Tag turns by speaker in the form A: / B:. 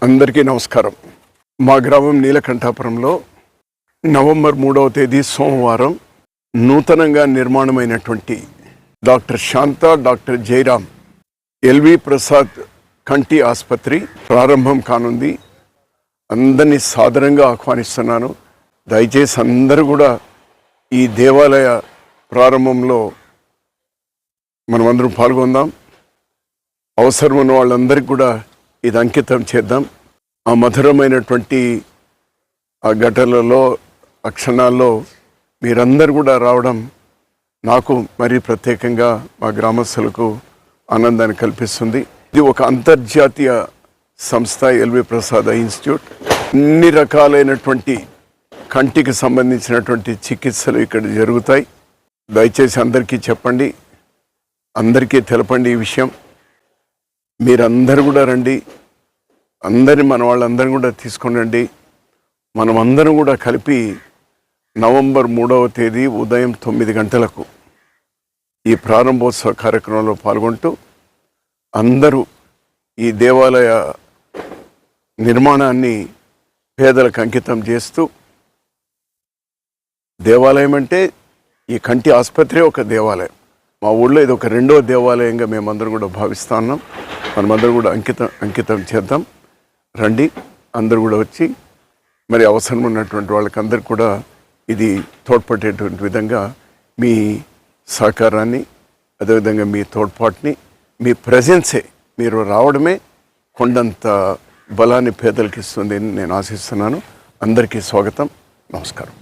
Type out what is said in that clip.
A: అందరికీ నమస్కారం. మా గ్రామం నీలకంఠాపురంలో నవంబర్ 3వ తేదీ సోమవారం నూతనంగా నిర్మాణమైనటువంటి డాక్టర్ శాంత, డాక్టర్ జయరాం, ఎల్వి ప్రసాద్ కంటి ఆసుపత్రి ప్రారంభం కానుంది. అందరినీ సాదరంగా ఆహ్వానిస్తున్నాను. దయచేసి అందరూ కూడా ఈ దేవాలయ ప్రారంభంలో మనమందరం పాల్గొందాం. అవసరం ఉన్న వాళ్ళందరికీ కూడా ఇది అంకితం చేద్దాం. ఆ మధురమైనటువంటి ఆ ఘటనలలో, ఆ క్షణాల్లో మీరందరూ కూడా రావడం నాకు మరీ ప్రత్యేకంగా మా గ్రామస్తులకు ఆనందాన్ని కల్పిస్తుంది. ఇది ఒక అంతర్జాతీయ సంస్థ, ఎల్వి ప్రసాద్ ఇన్స్టిట్యూట్. అన్ని రకాలైనటువంటి కంటికి సంబంధించినటువంటి చికిత్సలు ఇక్కడ జరుగుతాయి. దయచేసి అందరికీ చెప్పండి, అందరికీ తెలపండి ఈ విషయం. మీరందరూ కూడా రండి, అందరిని మన వాళ్ళందరినీ కూడా తీసుకొని రండి. మనమందరం కూడా కలిపి నవంబర్ 3వ తేదీ ఉదయం 9 గంటలకు ఈ ప్రారంభోత్సవ కార్యక్రమంలో పాల్గొంటూ అందరూ ఈ దేవాలయ నిర్మాణాన్ని పేదలకు అంకితం చేస్తూ, దేవాలయం అంటే ఈ కంటి ఆసుపత్రి ఒక దేవాలయం. మా ఊళ్ళో ఇది ఒక రెండవ దేవాలయంగా మేమందరం కూడా భావిస్తా ఉన్నాం. మనమందరం కూడా అంకితం చేద్దాం. రండి, అందరూ కూడా వచ్చి మరి అవసరం ఉన్నటువంటి వాళ్ళకందరికీ కూడా ఇది తోడ్పడేటువంటి విధంగా మీ సహకారాన్ని, అదేవిధంగా మీ తోడ్పాటుని, మీ ప్రెజెన్సే, మీరు రావడమే కొండంత బలాన్ని పేదలకు ఇస్తుంది అని నేను ఆశిస్తున్నాను. అందరికీ స్వాగతం, నమస్కారం.